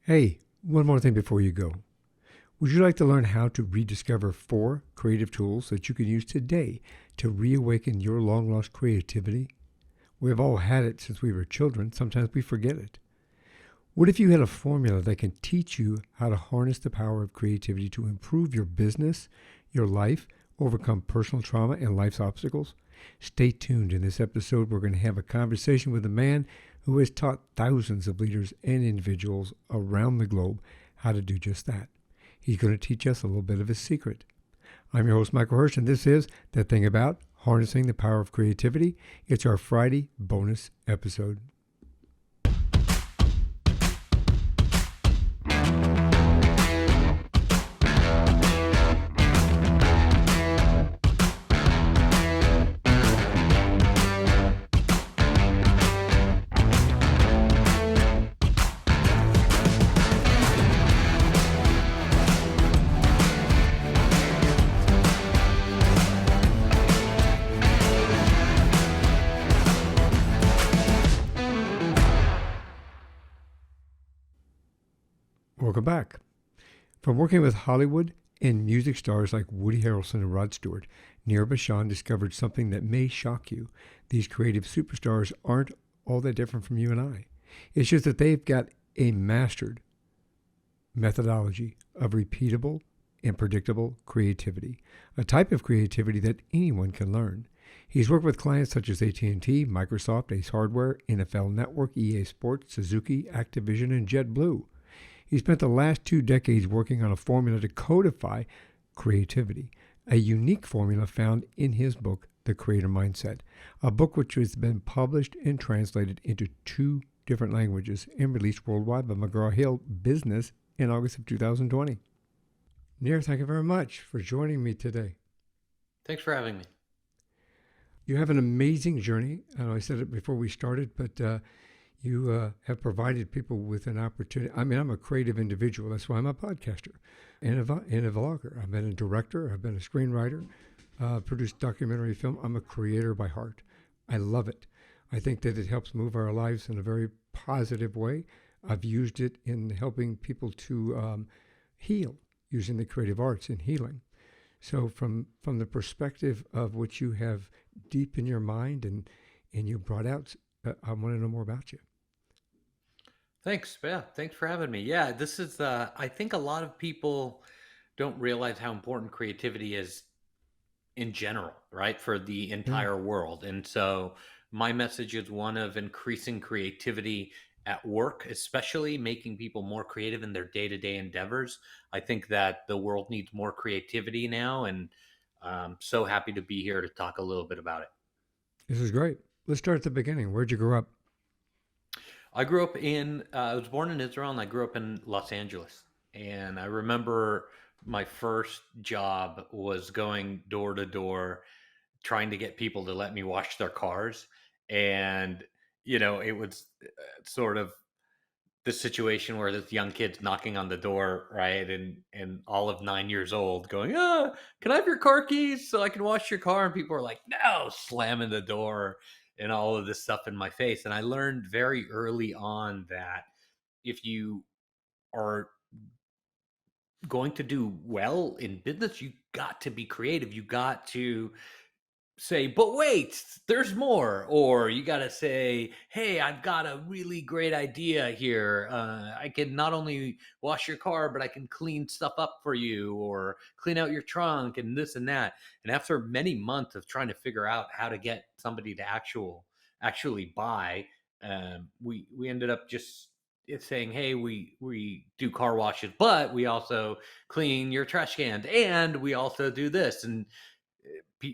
Hey, one more thing before you go. Would you like to learn how to rediscover 4 creative tools that you can use today to reawaken your long lost creativity? We've all had it since we were children. Sometimes we forget it. What if you had a formula that can teach you how to harness the power of creativity to improve your business, your life, overcome personal trauma and life's obstacles? Stay tuned. In this episode, we're going to have a conversation with a man who has taught thousands of leaders and individuals around the globe how to do just that. He's going to teach us a little bit of his secret. I'm your host, Michael Herst, and this is The Thing About Harnessing the Power of Creativity. It's our Friday bonus episode. Welcome back. From working with Hollywood and music stars like Woody Harrelson and Rod Stewart, Nir Bashan discovered something that may shock you. These creative superstars aren't all that different from you and I. It's just that they've got a mastered methodology of repeatable and predictable creativity, a type of creativity that anyone can learn. He's worked with clients such as AT&T, Microsoft, Ace Hardware, NFL Network, EA Sports, Suzuki, Activision, and JetBlue. He spent the last 2 decades working on a formula to codify creativity, a unique formula found in his book, The Creator Mindset, a book which has been published and translated into 2 different languages and released worldwide by McGraw Hill Business in August of 2020. Nir, thank you very much for joining me today. Thanks for having me. You have an amazing journey. I know I said it before we started, but you have provided people with an opportunity. I mean, I'm a creative individual. That's why I'm a podcaster and a vlogger. I've been a director. I've been a screenwriter, produced documentary film. I'm a creator by heart. I love it. I think that it helps move our lives in a very positive way. I've used it in helping people to heal using the creative arts in healing. So from the perspective of what you have deep in your mind and you brought out, I want to know more about you. Thanks. Yeah, thanks for having me. Yeah, this is I think a lot of people don't realize how important creativity is in general, right? For the Yeah. entire world. And so my message is one of increasing creativity at work, especially making people more creative in their day-to-day endeavors. I think that the world needs more creativity now, and I'm so happy to be here to talk a little bit about it. This is great. Let's start at the beginning. Where'd you grow up? I was born in Israel and I grew up in Los Angeles. And I remember my first job was going door to door trying to get people to let me wash their cars. And, it was sort of the situation where this young kid's knocking on the door, right? And all of 9 years old going, can I have your car keys so I can wash your car? And people are like, no, slamming the door and all of this stuff in my face. And I learned very early on that if you are going to do well in business, you got to be creative. You got to say, but wait, there's more. Or you got to say, hey, I've got a really great idea here. I can not only wash your car, but I can clean stuff up for you or clean out your trunk and this and that. And after many months of trying to figure out how to get somebody to actually buy, we ended up just saying, hey, we do car washes, but we also clean your trash cans and we also do this. And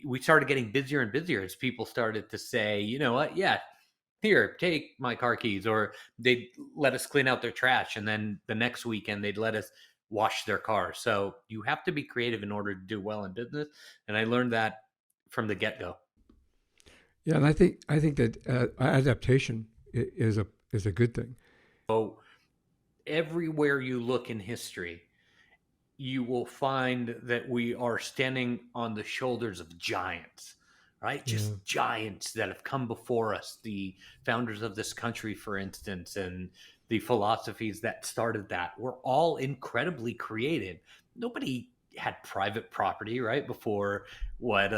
we started getting busier and busier as people started to say, you know what? Yeah, here, take my car keys, or they'd let us clean out their trash. And then the next weekend, they'd let us wash their car. So you have to be creative in order to do well in business. And I learned that from the get go. Yeah, and I think that adaptation is a good thing. So everywhere you look in history, you will find that we are standing on the shoulders of giants, right? Yeah. Just giants that have come before us, the founders of this country, for instance. And the philosophies that started that were all incredibly creative. Nobody had private property, right? Before what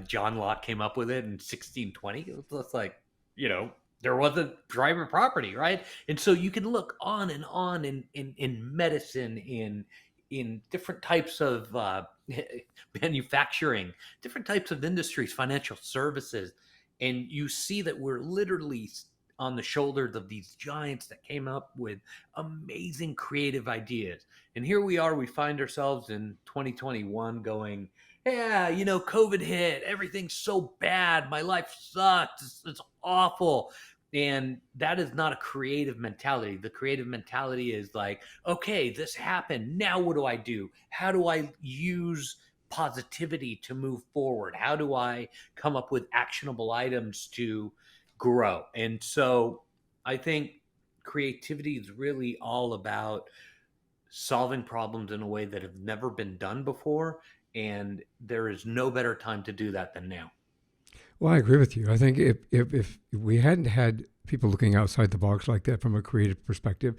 John Locke came up with it in 1620. It was just like, you know, there wasn't private property, right? And so you can look on and on in medicine, in different types of manufacturing, different types of industries, financial services, and you see that we're literally on the shoulders of these giants that came up with amazing creative ideas. And here we are, we find ourselves in 2021 going, yeah, you know, COVID hit, everything's so bad, my life sucks, it's awful. And that is not a creative mentality. The creative mentality is like, okay, this happened. Now what do I do? How do I use positivity to move forward? How do I come up with actionable items to grow? And so I think creativity is really all about solving problems in a way that have never been done before. And there is no better time to do that than now. Well, I agree with you. I think if we hadn't had people looking outside the box like that from a creative perspective,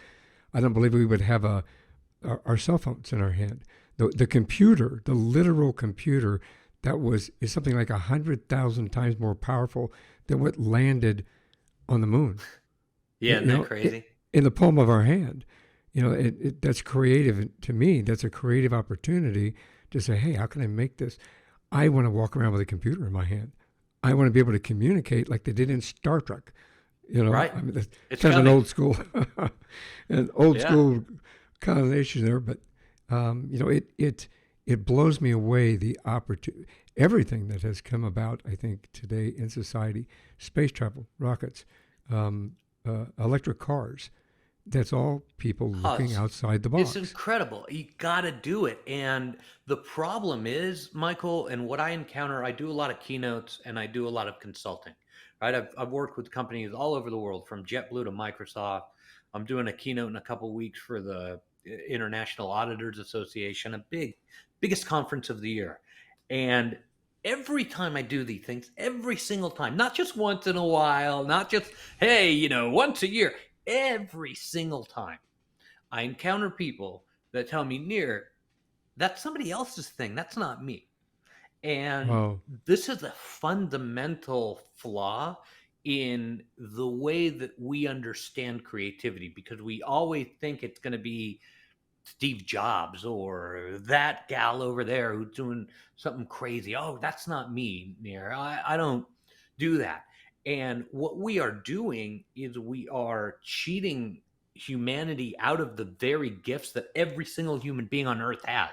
I don't believe we would have our cell phones in our hand. The computer, the literal computer, is something like 100,000 times more powerful than what landed on the moon. Yeah, isn't You that know, crazy? in the palm of our hand. You know, that's creative to me. That's a creative opportunity to say, hey, how can I make this? I want to walk around with a computer in my hand. I want to be able to communicate like they did in Star Trek. You know, Right? I mean, that's It's kind of coming. an old Yeah. school connotation there. But you know, it blows me away the opportunity, everything that has come about. I think today in society, space travel, rockets, electric cars. That's all people Oh, looking outside the it's box. incredible. You got to do it. And the problem is, Michael, and what I encounter, I do a lot of keynotes and I do a lot of consulting, right? I've worked with companies all over the world, from JetBlue to Microsoft. I'm doing a keynote in a couple of weeks for the International Auditors Association, a biggest conference of the year. And every time I do these things, every single time, not just once in a while, not just, hey, you know, once a year, every single time I encounter people that tell me, Nir, that's somebody else's thing. That's not me. And Oh, this is a fundamental flaw in the way that we understand creativity, because we always think it's going to be Steve Jobs or that gal over there who's doing something crazy. Oh, that's not me, Nir. I don't do that. And what we are doing is we are cheating humanity out of the very gifts that every single human being on earth has.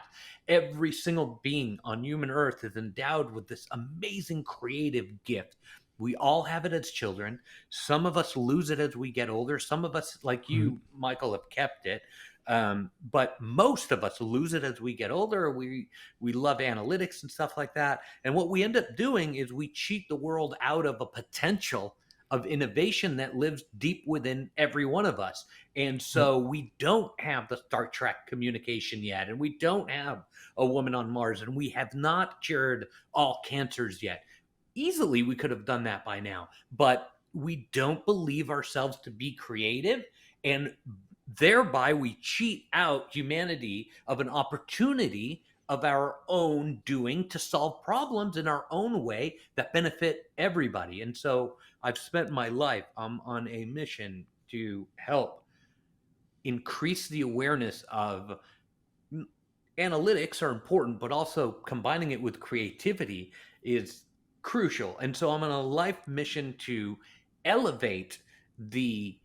Every single being on human earth is endowed with this amazing creative gift. We all have it as children. Some of us lose it as we get older. Some of us, like right. you, Michael, have kept it. But most of us lose it as we get older. We love analytics and stuff like that. And what we end up doing is we cheat the world out of a potential of innovation that lives deep within every one of us. And Yep. so we don't have the Star Trek communication yet, and we don't have a woman on Mars, and we have not cured all cancers yet. Easily we could have done that by now, but we don't believe ourselves to be creative, and thereby we cheat out humanity of an opportunity of our own doing to solve problems in our own way that benefit everybody. And so I've spent my life on a mission to help increase the awareness of analytics are important, but also combining it with creativity is crucial. And so I'm on a life mission to elevate the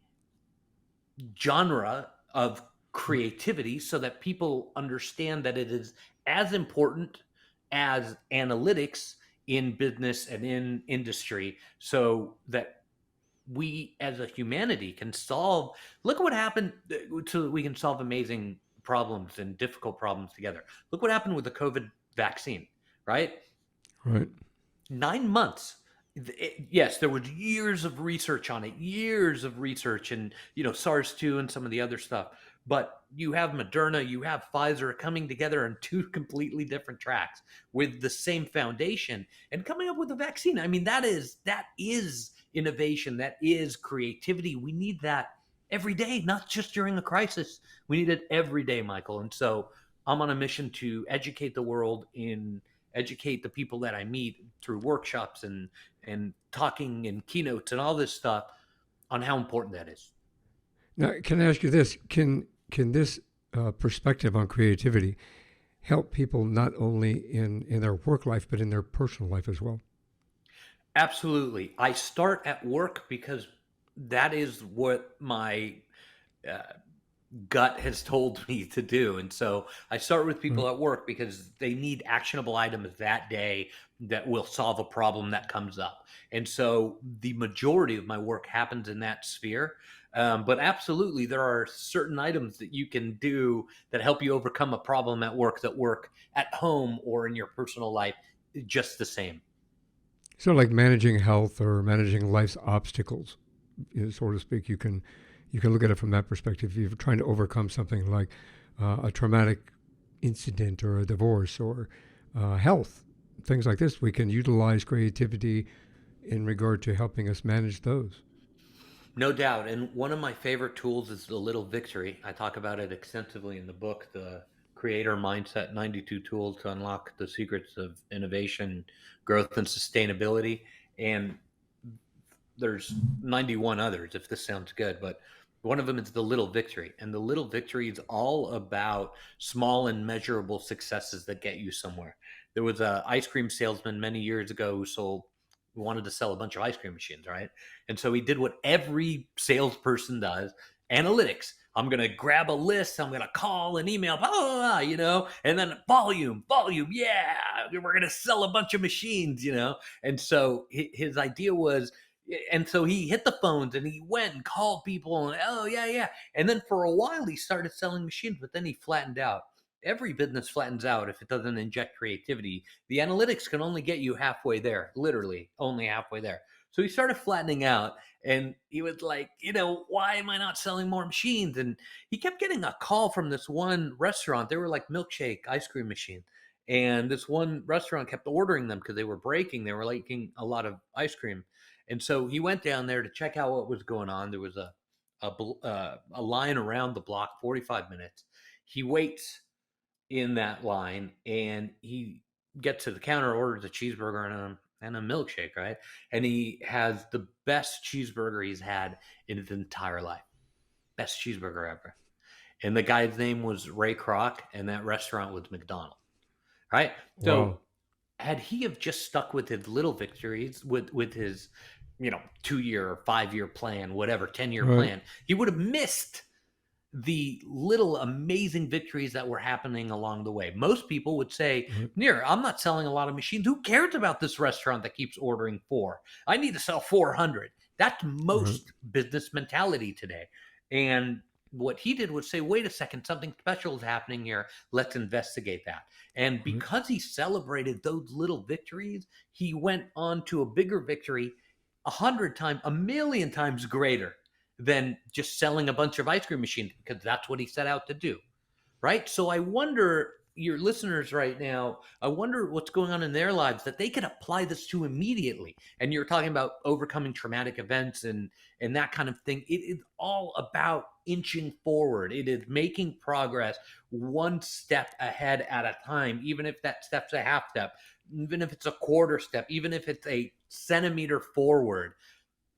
genre of creativity so that people understand that it is as important as analytics in business and in industry, so that we as a humanity can solve, look what happened, so that we can solve amazing problems and difficult problems together. Look what happened with the COVID vaccine, right? Right. 9 months. Yes, there was years of research on it, years of research, and SARS-2 and some of the other stuff. But you have Moderna, you have Pfizer coming together on two completely different tracks with the same foundation and coming up with a vaccine. I mean, that is innovation, that is creativity. We need that every day, not just during a crisis. We need it every day, Michael. And so I'm on a mission to educate the world, in educate the people that I meet through workshops and talking and keynotes and all this stuff on how important that is. Now, can I ask you this? Can this perspective on creativity help people not only in their work life but in their personal life as well? Absolutely. I start at work because that is what my uh, gut has told me to do. And so I start with Right. people at work because they need actionable items that day that will solve a problem that comes up. And so the majority of my work happens in that sphere. But absolutely, there are certain items that you can do that help you overcome a problem at work that work at home or in your personal life just the same. So, like managing health or managing life's obstacles, so to speak, you can look at it from that perspective. If you're trying to overcome something like a traumatic incident or a divorce or health, things like this, we can utilize creativity in regard to helping us manage those. No doubt. And one of my favorite tools is the little victory. I talk about it extensively in the book, The Creator Mindset 92 Tools to Unlock the Secrets of Innovation, Growth, and Sustainability. And there's 91 others if this sounds good, but one of them is the little victory. And the little victory is all about small and measurable successes that get you somewhere. There was a ice cream salesman many years ago who wanted to sell a bunch of ice cream machines, right? And so he did what every salesperson does: analytics. I'm going to grab a list. I'm going to call and email, blah, blah, blah, and then volume. Yeah, we're going to sell a bunch of machines. And so his idea was, and so he hit the phones and he went and called people and, oh, yeah, yeah. And then for a while he started selling machines, but then he flattened out. Every business flattens out if it doesn't inject creativity. The analytics can only get you halfway there, literally only halfway there. So he started flattening out and he was like, why am I not selling more machines? And he kept getting a call from this one restaurant. They were like milkshake ice cream machines. And this one restaurant kept ordering them because they were breaking. They were making a lot of ice cream. And so he went down there to check out what was going on. There was a line around the block, 45 minutes. He waits in that line and he gets to the counter, orders a cheeseburger and a milkshake, right? And he has the best cheeseburger he's had in his entire life. Best cheeseburger ever. And the guy's name was Ray Kroc, and that restaurant was McDonald's, right? So Wow. had he have just stuck with his little victories, with his 2-year or 5-year plan, whatever, 10-year Right. plan, he would have missed the little amazing victories that were happening along the way. Most people would say, Right. Nir, I'm not selling a lot of machines. Who cares about this restaurant that keeps ordering 4? I need to sell 400. That's Right. most business mentality today. And what he did was say, wait a second, something special is happening here. Let's investigate that. And Right. because he celebrated those little victories, he went on to a bigger victory, 100 times, a million times greater than just selling a bunch of ice cream machines, because that's what he set out to do, right? So I wonder, your listeners right now, I wonder what's going on in their lives that they can apply this to immediately. And you're talking about overcoming traumatic events and that kind of thing. It is all about inching forward. It is making progress one step ahead at a time, even if that step's a half step, even if it's a quarter step, even if it's a centimeter forward.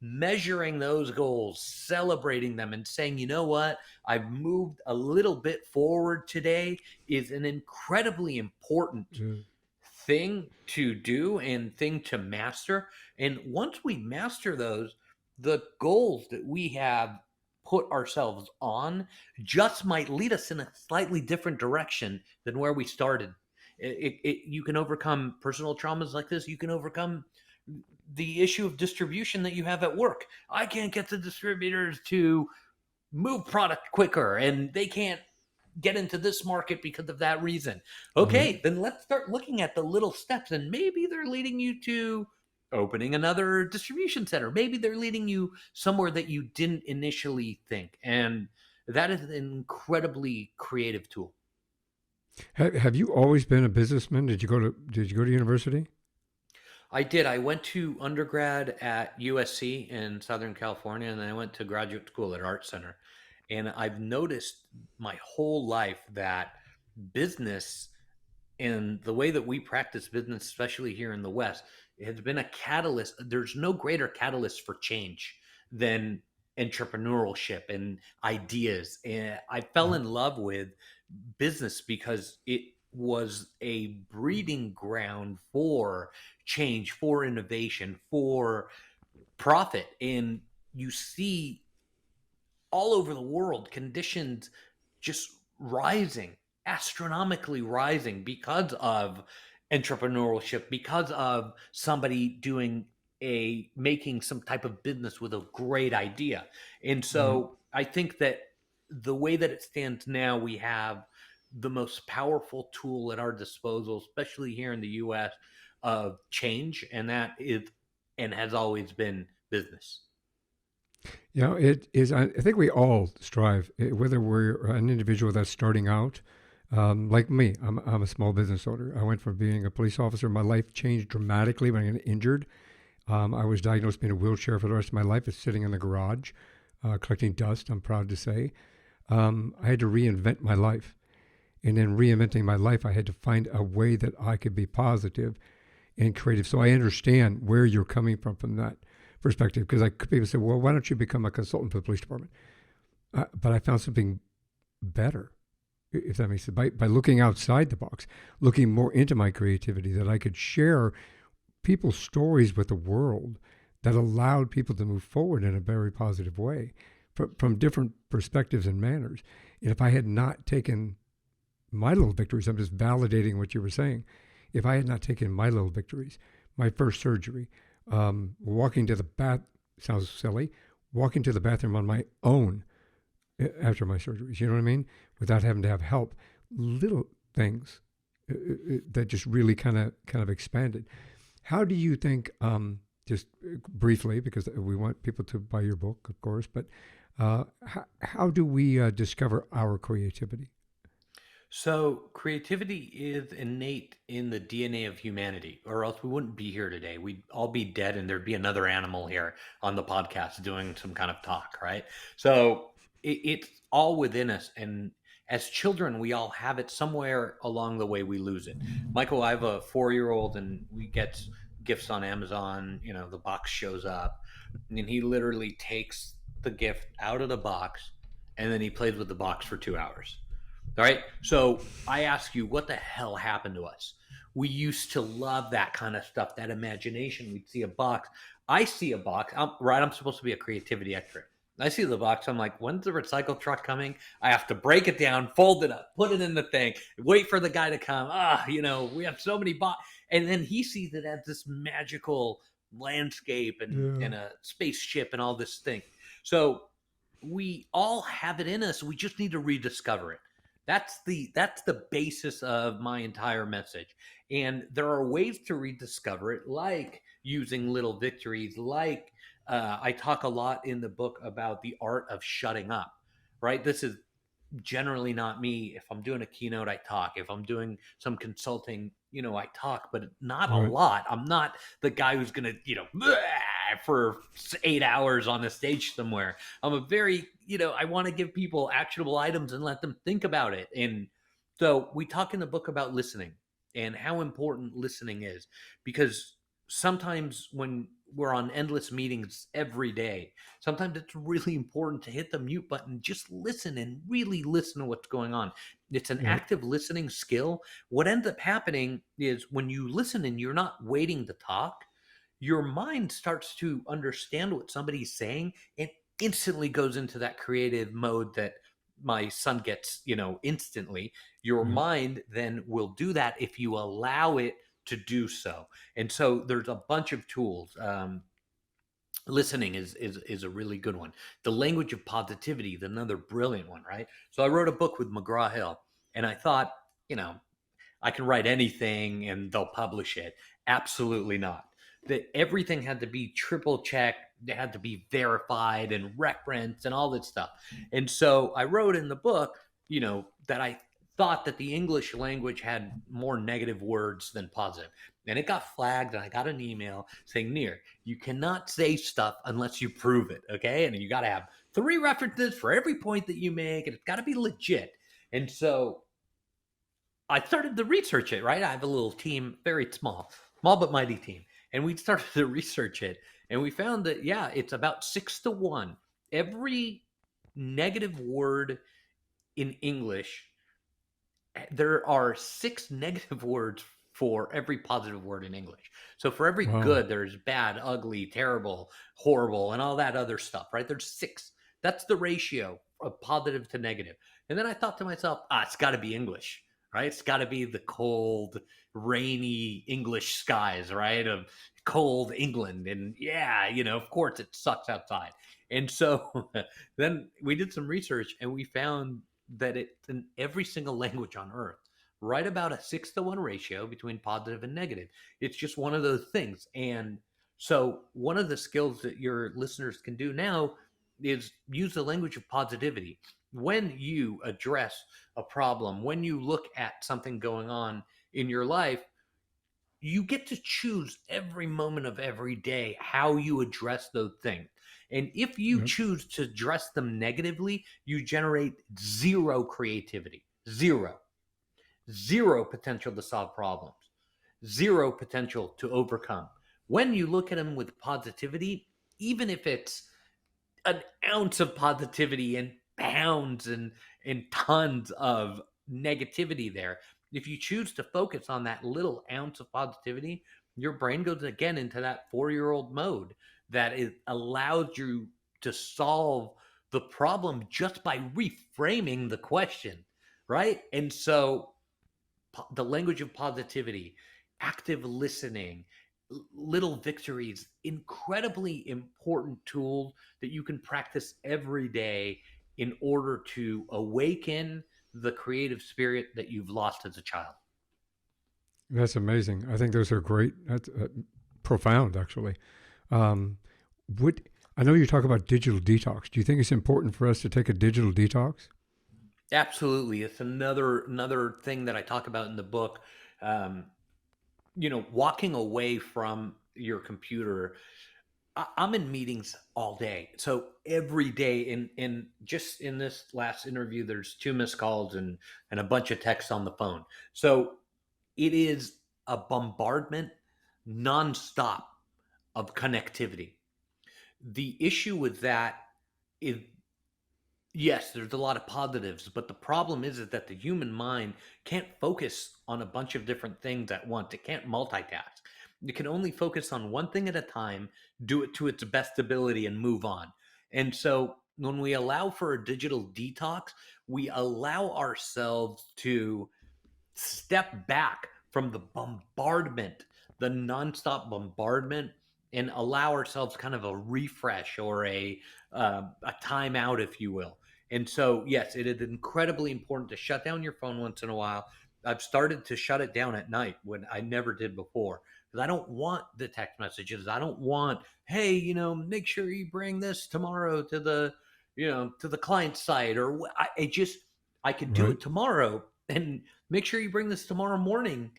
Measuring those goals, celebrating them, and saying, you know what, I've moved a little bit forward today is an incredibly important Yeah. thing to do and thing to master. And once we master those, the goals that we have put ourselves on just might lead us in a slightly different direction than where we started. You can overcome personal traumas like this. You can overcome the issue of distribution that you have at work. I can't get the distributors to move product quicker and they can't get into this market because of that reason. Right. Okay, then let's start looking at the little steps, and maybe they're leading you to opening another distribution center. Maybe they're leading you somewhere that you didn't initially think. And that is an incredibly creative tool. Have you always been a businessman? Did you go to university? I did. I went to undergrad at USC in Southern California, and then I went to graduate school at Art Center. And I've noticed my whole life that business and the way that we practice business, especially here in the West, it has been a catalyst. There's no greater catalyst for change than entrepreneurship and ideas. And I fell Right. in love with business because it was a breeding ground for change, for innovation, for profit. And you see all over the world conditions just rising, astronomically rising because of entrepreneurship, because of somebody doing a making some type of business with a great idea. And Right. so I think that the way that it stands now, we have the most powerful tool at our disposal, especially here in the US, of change, and that is and has always been business. It is. I think we all strive, whether we're an individual that's starting out, like me. I'm a small business owner. I went from being a police officer. My life changed dramatically when I got injured. I was diagnosed being in a wheelchair for the rest of my life. It's sitting in the garage, collecting dust. I'm proud to say. I had to reinvent my life, and in reinventing my life, I had to find a way that I could be positive and creative. So I understand where you're coming from that perspective, because people say, well, why don't you become a consultant for the police department? But I found something better, if that makes sense, by looking outside the box, looking more into my creativity, that I could share people's stories with the world that allowed people to move forward in a very positive way from different perspectives and manners. And if I had not taken my little victories, I'm just validating what you were saying. If I had not taken my little victories, my first surgery, walking to the bath, sounds silly, walking to the bathroom on my own after my surgeries, you know what I mean? Without having to have help. Little things that just really kind of expanded. How do you think, just briefly, because we want people to buy your book, of course, but how do we discover our creativity? So, creativity is innate in the DNA of humanity, or else we wouldn't be here today. We'd all be dead, and there'd be another animal here on the podcast doing some kind of talk, right? So, it's all within us. And as children, we all have it somewhere along the way, we lose it. Michael, I have a 4 year old, and we get gifts on Amazon. You know, the box shows up, and he literally takes the gift out of the box and then he plays with the box for 2 hours. All right. So I ask you, what the hell happened to us? We used to love that kind of stuff, that imagination. We'd see a box. I see a box. I'm supposed to be a creativity expert. I see the box. I'm like, when's the recycle truck coming? I have to break it down, fold it up, put it in the thing, wait for the guy to come. We have so many box. And then he sees it as this magical landscape Yeah. and a spaceship and all this thing. So we all have it in us. We just need to rediscover it. That's the basis of my entire message. And there are ways to rediscover it, like using little victories, like I talk a lot in the book about the art of shutting up. Right? This is generally not me. If I'm doing a keynote, I talk. If I'm doing some consulting, I talk, but not a Right. lot. I'm not the guy who's going to, for 8 hours on a stage somewhere. I'm a very, I want to give people actionable items and let them think about it. And so we talk in the book about listening and how important listening is, because sometimes when we're on endless meetings every day, sometimes it's really important to hit the mute button, just listen and really listen to what's going on. It's an Right. active listening skill. What ends up happening is when you listen and you're not waiting to talk, your mind starts to understand what somebody's saying and instantly goes into that creative mode that my son gets, instantly. Your Right. mind then will do that if you allow it to do so. And so there's a bunch of tools. Listening is a really good one. The language of positivity is another brilliant one, right? So I wrote a book with McGraw Hill, and I thought, you know, I can write anything and they'll publish it. Absolutely not. That everything had to be triple checked, it had to be verified and referenced and all this stuff. And so I wrote in the book, that I thought that the English language had more negative words than positive. And it got flagged, and I got an email saying, Nir, you cannot say stuff unless you prove it. Okay. And you got to have 3 references for every point that you make, and it's got to be legit. And so I started to research it, right? I have a little team, very small but mighty team. And we started to research it. And we found that, yeah, it's about 6-1. Every negative word in English, there are 6 negative words for every positive word in English. So for every Wow. good, there's bad, ugly, terrible, horrible, and all that other stuff, right? There's 6. That's the ratio of positive to negative. And then I thought to myself, it's got to be English, right? It's got to be the cold, rainy English skies, right? Of cold England. And yeah, of course it sucks outside. And so then we did some research and we found that it's in every single language on earth, right about a 6-1 ratio between positive and negative. It's just one of those things. And so one of the skills that your listeners can do now is use the language of positivity. When you address a problem, when you look at something going on in your life, you get to choose every moment of every day how you address those things. And if you Yep. choose to address them negatively, you generate 0 creativity, 0 potential to solve problems, 0 potential to overcome. When you look at them with positivity, even if it's an ounce of positivity and pounds and tons of negativity there, if you choose to focus on that little ounce of positivity, your brain goes again into that 4-year-old mode that it allows you to solve the problem just by reframing the question, right? And so the language of positivity, active listening, little victories, incredibly important tools that you can practice every day in order to awaken the creative spirit that you've lost as a child. That's amazing. I think those are great. That's profound, actually. Um, would I know you talk about digital detox? Do you think it's important for us to take a digital detox? Absolutely, it's another thing that I talk about in the book. Um, walking away from your computer. I'm in meetings all day. So every day in just in this last interview, there's 2 missed calls and a bunch of texts on the phone. So it is a bombardment nonstop of connectivity. The issue with that is, yes, there's a lot of positives, but the problem is that the human mind can't focus on a bunch of different things at once. It can't multitask. It can only focus on one thing at a time, do it to its best ability, and move on. And so when we allow for a digital detox, we allow ourselves to step back from the bombardment, the nonstop bombardment, and allow ourselves kind of a refresh or a timeout, if you will. And so, yes, it is incredibly important to shut down your phone once in a while. I've started to shut it down at night when I never did before because I don't want the text messages. I don't want, hey, make sure you bring this tomorrow to the client site, or I could do Right. it tomorrow, and make sure you bring this tomorrow morning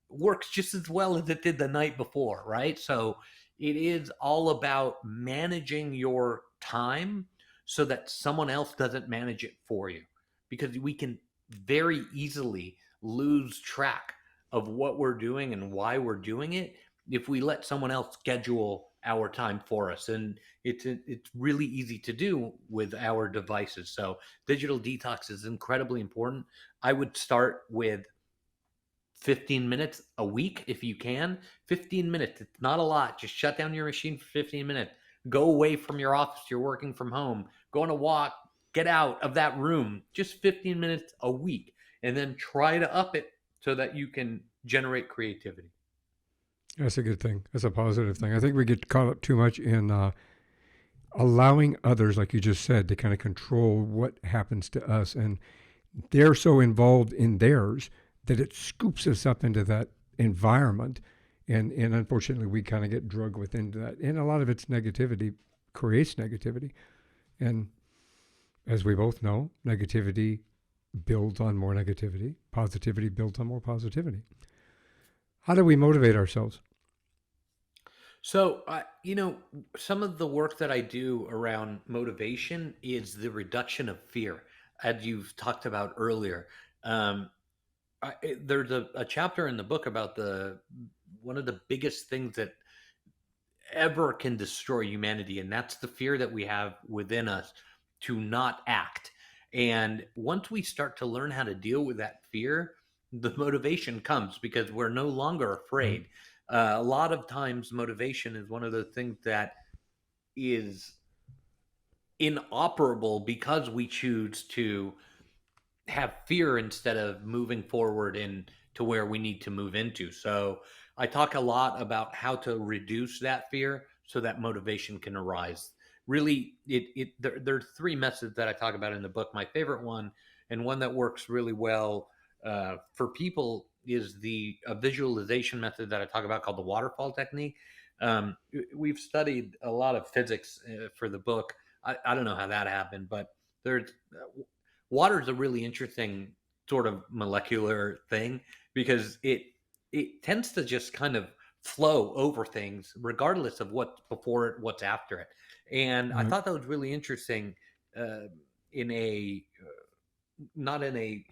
works just as well as it did the night before, right? So it is all about managing your time so that someone else doesn't manage it for you, because we can very easily lose track of what we're doing and why we're doing it if we let someone else schedule our time for us. And it's really easy to do with our devices. So digital detox is incredibly important. I would start with 15 minutes a week if you can. 15 minutes, it's not a lot. Just shut down your machine for 15 minutes. Go away from your office. You're working from home. Go on a walk. Get out of that room. Just 15 minutes a week. And then try to up it so that you can generate creativity. That's a good thing. That's a positive thing. I think we get caught up too much in allowing others, like you just said, to kind of control what happens to us. And they're so involved in theirs that it scoops us up into that environment. And unfortunately, we kind of get drugged within that. And a lot of its negativity creates negativity. And as we both know, negativity builds on more negativity, positivity builds on more positivity. How do we motivate ourselves? So, some of the work that I do around motivation is the reduction of fear, as you've talked about earlier. Um, there's a chapter in the book about the one of the biggest things that ever can destroy humanity, and that's the fear that we have within us to not act. And once we start to learn how to deal with that fear, the motivation comes because we're no longer Right. afraid. A lot of times, motivation is one of the things that is inoperable because we choose to have fear instead of moving forward in to where we need to move into. So I talk a lot about how to reduce that fear so that motivation can arise. Really, there are three methods that I talk about in the book. My favorite one, and one that works really well for people, is the visualization method that I talk about called the waterfall technique. We've studied a lot of physics for the book. I don't know how that happened, but there's water is a really interesting sort of molecular thing because it tends to just kind of flow over things regardless of what's before it, what's after it. And I Right. thought that was really interesting in a not in a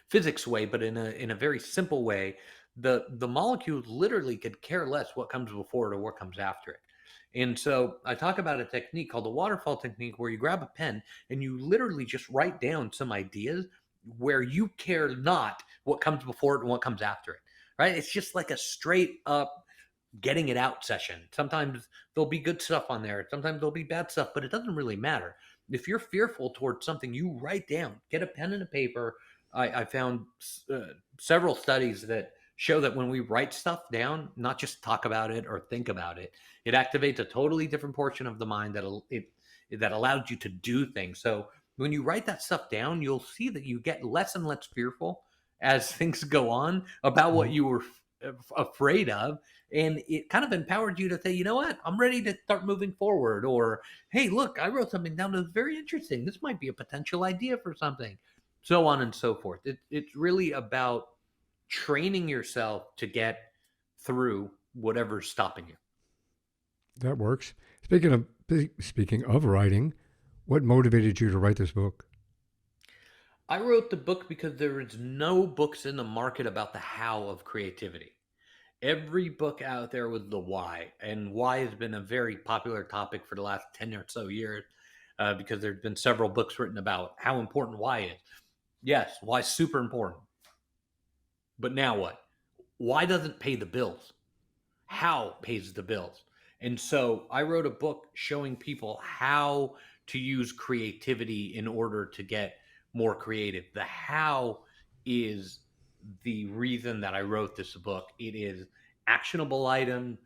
physics way, but in a very simple way. The molecules literally could care less what comes before it or what comes after it. And so I talk about a technique called the waterfall technique where you grab a pen and you literally just write down some ideas where you care not what comes before it and what comes after it. Right? It's just like a straight up getting it out session. Sometimes there'll be good stuff on there. Sometimes there'll be bad stuff, but it doesn't really matter. If you're fearful towards something, you write down, get a pen and a paper. I found several studies that show that when we write stuff down, not just talk about it or think about it, it activates a totally different portion of the mind that allows you to do things. So when you write that stuff down, you'll see that you get less and less fearful as things go on about what Right. you were afraid of, and it kind of empowered you to say, you know what, I'm ready to start moving forward. Or, hey, look, I wrote something down that's very interesting. This might be a potential idea for something, so on and so forth. It's really about training yourself to get through whatever's stopping you. That works. Speaking of writing, what motivated you to write this book? I wrote the book because there is no books in the market about the how of creativity. Every book out there was the why, and why has been a very popular topic for the last 10 or so years because there's been several books written about how important why is. Yes, why is super important, but now what? Why doesn't pay the bills? How pays the bills? And so I wrote a book showing people how to use creativity in order to get more creative. The how is the reason that I wrote this book. It is actionable item.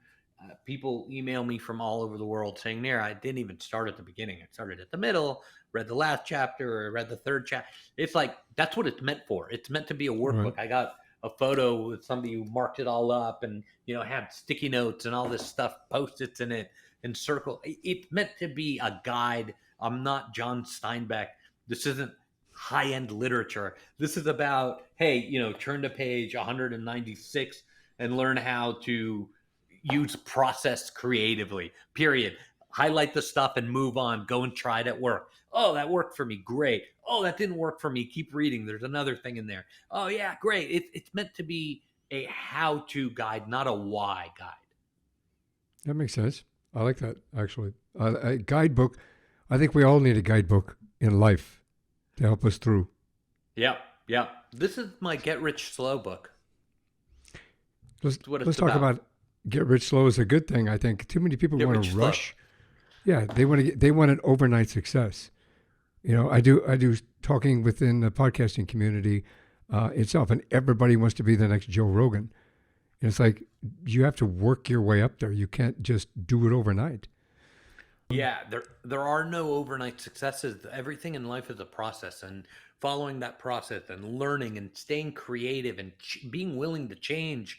People email me from all over the world saying, Nir, I didn't even start at the beginning. I started at the middle, read the last chapter, or read the third chapter. It's like, that's what it's meant for. It's meant to be a Right. workbook. I got a photo with somebody who marked it all up and, had sticky notes and all this stuff, post-its in it and circle. It's meant to be a guide. I'm not John Steinbeck. This isn't high-end literature. This is about, hey, turn to page 196 and learn how to use process creatively. Period. Highlight the stuff and move on. Go and try it at work. Oh, that worked for me. Great. Oh, that didn't work for me. Keep reading. There's another thing in there. Oh, yeah, great. It's meant to be a how-to guide, not a why guide. That makes sense. I like that, actually. A guidebook, I think we all need a guidebook in life to help us through. Yep, yep. This is my get rich slow book. Let's, It's what let's it's talk about. about get rich slow is a good thing, I think. Too many people Get want to rich slow. rush. Yeah, they want an overnight success. I do talking within the podcasting community itself, and everybody wants to be the next Joe Rogan. And it's like you have to work your way up there. You can't just do it overnight. Yeah, there are no overnight successes. Everything in life is a process, and following that process and learning and staying creative and being willing to change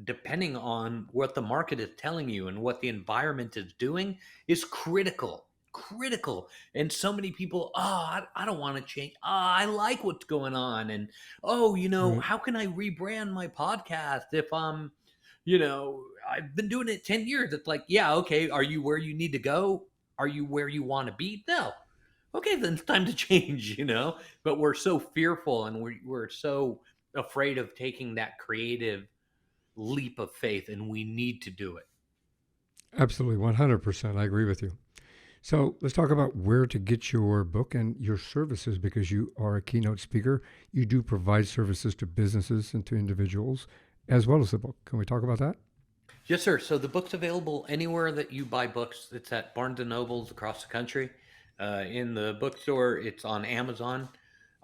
depending on what the market is telling you and what the environment is doing is critical. Critical. And so many people, I don't want to change. I like what's going on. And, Right. how can I rebrand my podcast if I've been doing it 10 years. It's like, yeah, okay. Are you where you need to go? Are you where you want to be? No. Okay, then it's time to change. But we're so fearful, and we're so afraid of taking that creative leap of faith, and we need to do it. Absolutely, 100%. I agree with you. So let's talk about where to get your book and your services, because you are a keynote speaker. You do provide services to businesses and to individuals, as well as the book. Can we talk about that? Yes, sir. So the book's available anywhere that you buy books. It's at Barnes and Nobles across the country. In the bookstore, it's on Amazon.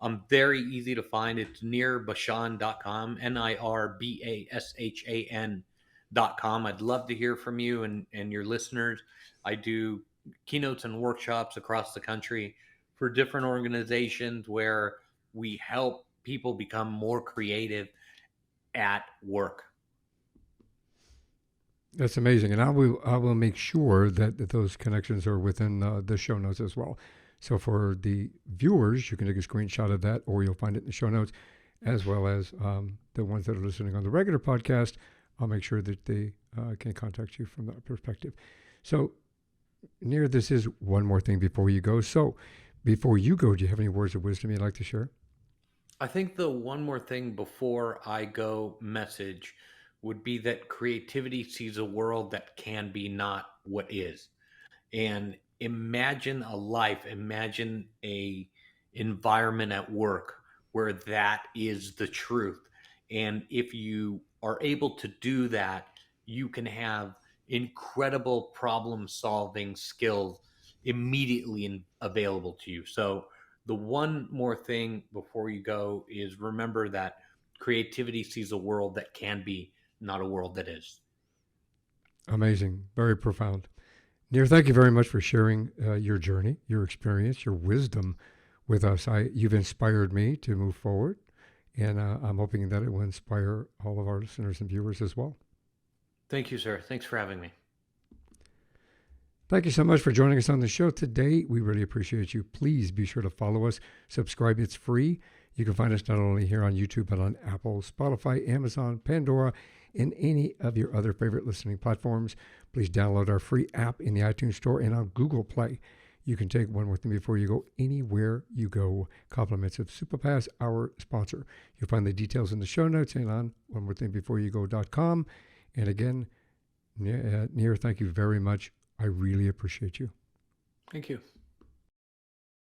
I'm very easy to find. It's nirbashan.com, NIRBASHAN.com. I'd love to hear from you and your listeners. I do keynotes and workshops across the country for different organizations where we help people become more creative at work. That's amazing. And I will make sure that those connections are within the show notes as well. So for the viewers, you can take a screenshot of that, or you'll find it in the show notes, as well as the ones that are listening on the regular podcast. I'll make sure that they can contact you from that perspective. So, Nir, this is one more thing before you go. So before you go, do you have any words of wisdom you'd like to share? I think the one more thing before I go message would be that creativity sees a world that can be, not what is. And imagine a life, imagine a environment at work where that is the truth. And if you are able to do that, you can have incredible problem solving skills immediately available to you. So the one more thing before you go is remember that creativity sees a world that can be, not a world that is. Amazing. Very profound. Nir, thank you very much for sharing your journey, your experience, your wisdom with us. You've inspired me to move forward, and I'm hoping that it will inspire all of our listeners and viewers as well. Thank you, sir. Thanks for having me. Thank you so much for joining us on the show today. We really appreciate you. Please be sure to follow us, subscribe. It's free. You can find us not only here on YouTube, but on Apple, Spotify, Amazon, Pandora, and any of your other favorite listening platforms. Please download our free app in the iTunes Store and on Google Play. You can take one more thing before you go, anywhere you go. Compliments of Superpass, our sponsor. You'll find the details in the show notes and on onemorethingbeforeyougo.com. And again, Nir, thank you very much. I really appreciate you. Thank you.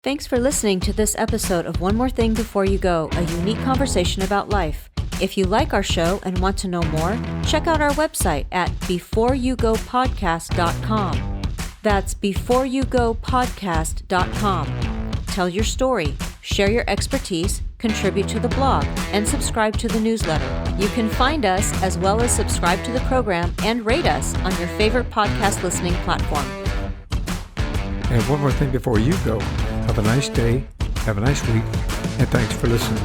Thanks for listening to this episode of One More Thing Before You Go, a unique conversation about life. If you like our show and want to know more, check out our website at beforeyougopodcast.com. That's beforeyougopodcast.com. Tell your story, share your expertise, contribute to the blog, and subscribe to the newsletter. You can find us as well as subscribe to the program and rate us on your favorite podcast listening platform. And one more thing before you go. Have a nice day, have a nice week, and thanks for listening.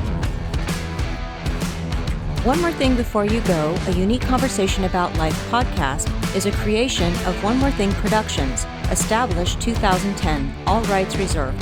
One More Thing Before You Go, a unique conversation about life podcast, is a creation of One More Thing Productions, established 2010, all rights reserved.